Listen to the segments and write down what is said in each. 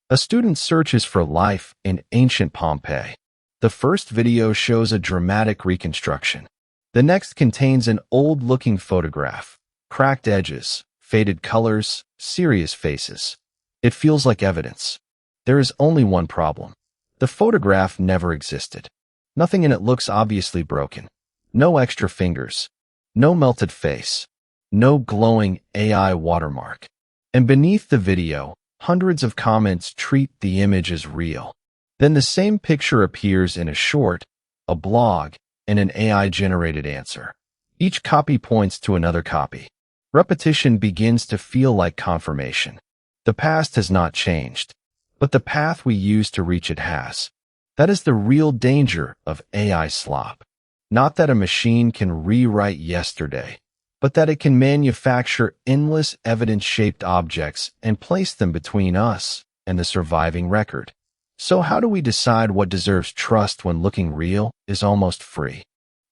A student searches for life in ancient Pompeii. The first video shows a dramatic reconstruction. The next contains an old-looking photograph, cracked edges, faded colors, serious faces. It feels like evidence. There is only one problem. The photograph never existed. Nothing in it looks obviously broken. No extra fingers. No melted face. No glowing AI watermark. And beneath the video, hundreds of comments treat the image as real. Then the same picture appears in a short, a blog, and an AI-generated answer. Each copy points to another copy. Repetition begins to feel like confirmation. The past has not changed, but the path we use to reach it has. That is the real danger of AI slop. Not that a machine can rewrite yesterday, but that it can manufacture endless evidence-shaped objects and place them between us and the surviving record. So how do we decide what deserves trust when looking real is almost free?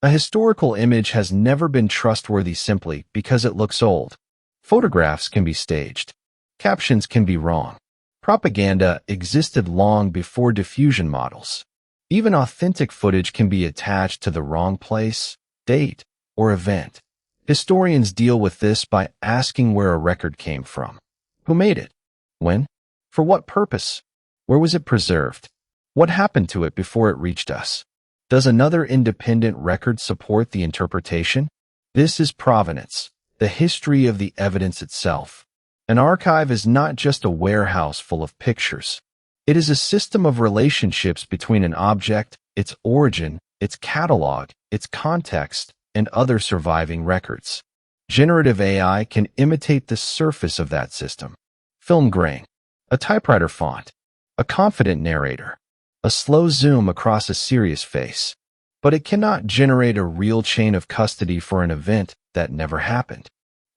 A historical image has never been trustworthy simply because it looks old. Photographs can be staged. Captions can be wrong. Propaganda existed long before diffusion models. Even authentic footage can be attached to the wrong place, date, or event. Historians deal with this by asking where a record came from. Who made it? When? For what purpose? Where was it preserved? What happened to it before it reached us? Does another independent record support the interpretation? This is provenance, the history of the evidence itself. An archive is not just a warehouse full of pictures. It is a system of relationships between an object, its origin, its catalog, its context, and other surviving records. Generative AI can imitate the surface of that system. Film grain, a typewriter font, a confident narrator, a slow zoom across a serious face. But it cannot generate a real chain of custody for an event that never happened.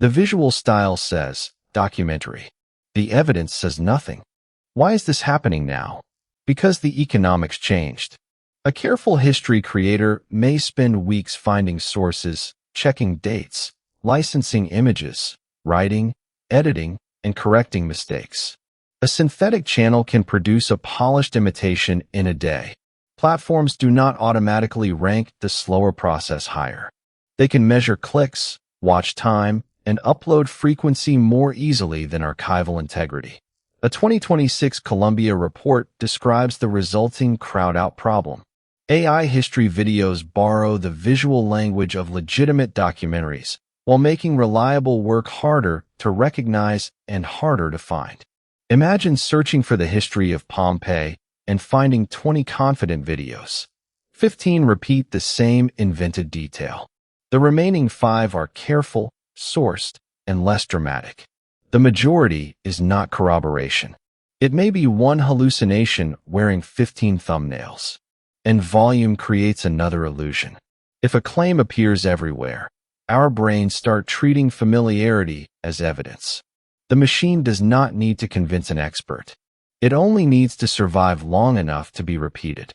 The visual style says, documentary. The evidence says nothing. Why is this happening now? Because the economics changed. A careful history creator may spend weeks finding sources, checking dates, licensing images, writing, editing, and correcting mistakes. A synthetic channel can produce a polished imitation in a day. Platforms do not automatically rank the slower process higher. They can measure clicks, watch time, and upload frequency more easily than archival integrity. A 2026 Columbia report describes the resulting crowd-out problem. AI history videos borrow the visual language of legitimate documentaries, while making reliable work harder to recognize and harder to find. Imagine searching for the history of Pompeii and finding 20 confident videos. 15 repeat the same invented detail. The remaining 5 are careful, sourced, and less dramatic. The majority is not corroboration. It may be one hallucination wearing 15 thumbnails. And volume creates another illusion. If a claim appears everywhere, our brains start treating familiarity as evidence. The machine does not need to convince an expert. It only needs to survive long enough to be repeated.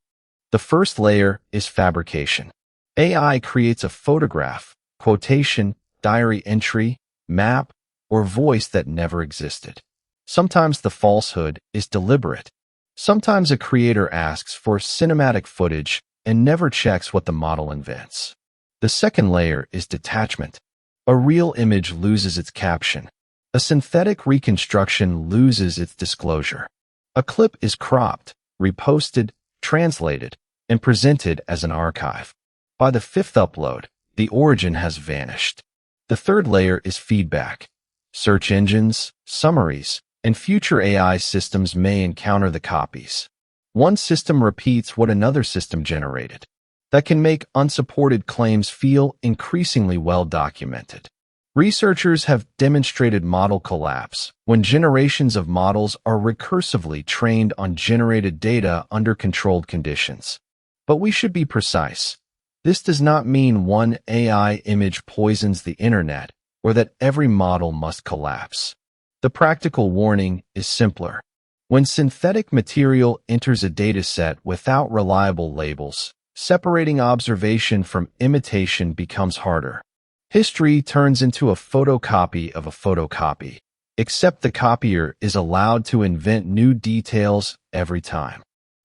The first layer is fabrication. AI creates a photograph, quotation, diary entry, map, or voice that never existed. Sometimes the falsehood is deliberate. Sometimes a creator asks for cinematic footage and never checks what the model invents. The second layer is detachment. A real image loses its caption. A synthetic reconstruction loses its disclosure. A clip is cropped, reposted, translated, and presented as an archive. By the fifth upload, the origin has vanished. The third layer is feedback. Search engines, summaries, and future AI systems may encounter the copies. One system repeats what another system generated. That can make unsupported claims feel increasingly well documented. Researchers have demonstrated model collapse when generations of models are recursively trained on generated data under controlled conditions. But we should be precise. This does not mean one AI image poisons the internet or that every model must collapse. The practical warning is simpler. When synthetic material enters a dataset without reliable labels, separating observation from imitation becomes harder. History turns into a photocopy of a photocopy. except the copier is allowed to invent new details every time.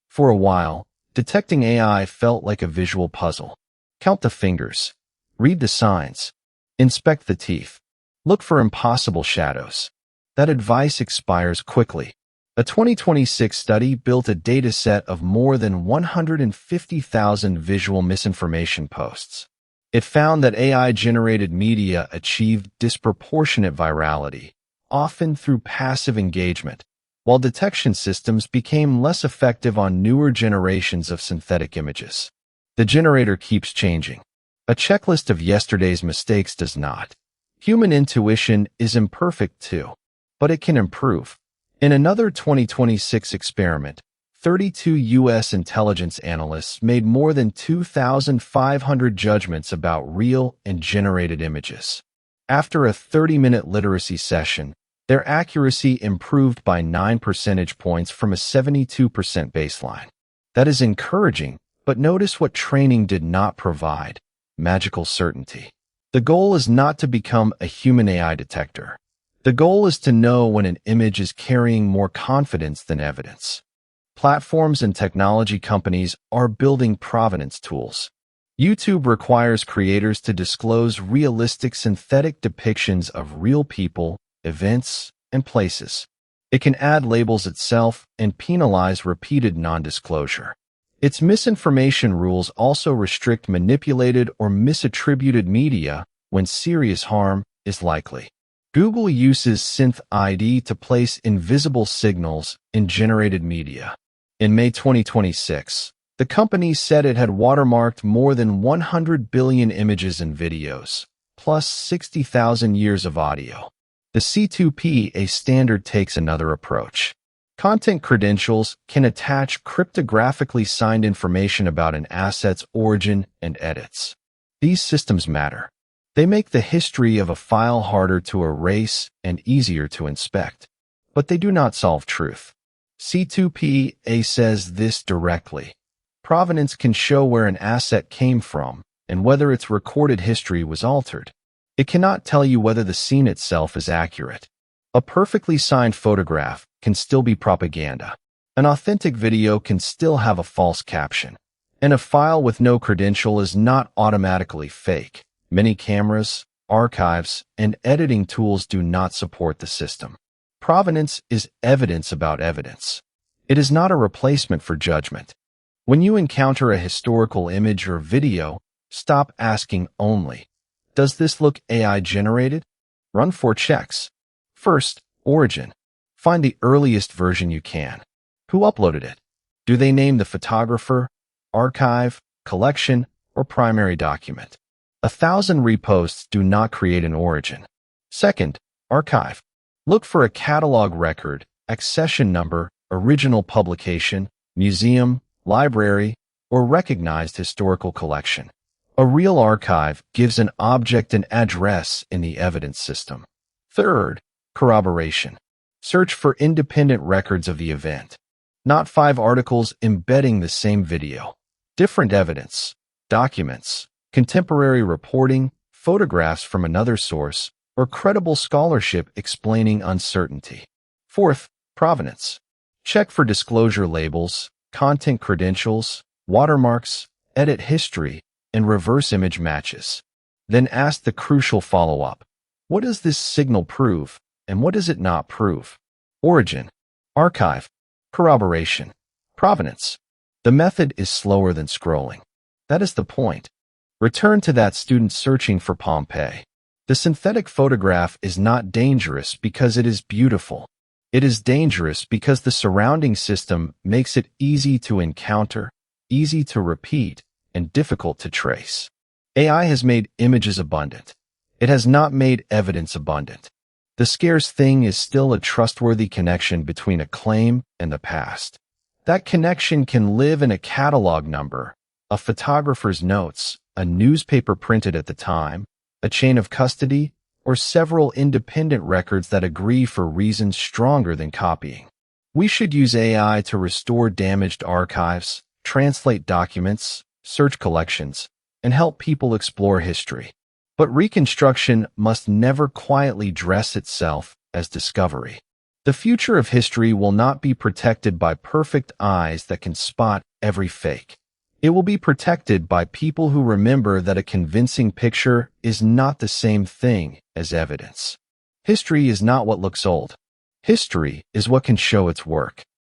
For a while, detecting AI felt like a visual puzzle. Count the fingers, read the signs, inspect the teeth, look for impossible shadows. That advice expires quickly. A 2026 study built a dataset of more than 150,000 visual misinformation posts. It found that AI-generated media achieved disproportionate virality, often through passive engagement, while detection systems became less effective on newer generations of synthetic images. The generator keeps changing. A checklist of yesterday's mistakes does not. Human intuition is imperfect too, but it can improve. In another 2026 experiment, 32 U.S. intelligence analysts made more than 2,500 judgments about real and generated images. After a 30-minute literacy session, their accuracy improved by 9 percentage points from a 72% baseline. That is encouraging, but notice what training did not provide: magical certainty. The goal is not to become a human AI detector. The goal is to know when an image is carrying more confidence than evidence. Platforms and technology companies are building provenance tools. YouTube requires creators to disclose realistic synthetic depictions of real people, events, and places. It can add labels itself and penalize repeated non-disclosure. Its misinformation rules also restrict manipulated or misattributed media when serious harm is likely. Google uses SynthID to place invisible signals in generated media. In May 2026, the company said it had watermarked more than 100 billion images and videos, plus 60,000 years of audio. The C2PA standard takes another approach. Content credentials can attach cryptographically signed information about an asset's origin and edits. These systems matter. They make the history of a file harder to erase and easier to inspect, but they do not solve truth. C2PA says this directly. Provenance can show where an asset came from and whether its recorded history was altered. It cannot tell you whether the scene itself is accurate. A perfectly signed photograph can still be propaganda. An authentic video can still have a false caption. And a file with no credential is not automatically fake. Many cameras, archives, and editing tools do not support the system. Provenance is evidence about evidence. It is not a replacement for judgment. When you encounter a historical image or video, stop asking only, "Does this look AI generated?" Run 4 checks. First, origin. Find the earliest version you can. Who uploaded it? Do they name the photographer, archive, collection, or primary document? 1,000 reposts do not create an origin. Second, archive. Look for a catalog record, accession number, original publication, museum, library, or recognized historical collection. A real archive gives an object and address in the evidence system. Third, corroboration. Search for independent records of the event, not 5 articles embedding the same video. Different evidence, documents, contemporary reporting, photographs from another source, or credible scholarship explaining uncertainty. Fourth, provenance. Check for disclosure labels, content credentials, watermarks, edit history, and reverse image matches. Then ask the crucial follow-up. What does this signal prove, and what does it not prove? Origin, archive, corroboration, provenance. The method is slower than scrolling. That is the point. Return to that student searching for Pompeii. The synthetic photograph is not dangerous because it is beautiful. It is dangerous because the surrounding system makes it easy to encounter, easy to repeat, and difficult to trace. AI has made images abundant. It has not made evidence abundant. The scarce thing is still a trustworthy connection between a claim and the past. That connection can live in a catalog number, a photographer's notes, a newspaper printed at the time, a chain of custody, or several independent records that agree for reasons stronger than copying. We should use AI to restore damaged archives, translate documents, search collections, and help people explore history. But reconstruction must never quietly dress itself as discovery. The future of history will not be protected by perfect eyes that can spot every fake. It will be protected by people who remember that a convincing picture is not the same thing as evidence. History is not what looks old. History is what can show its work.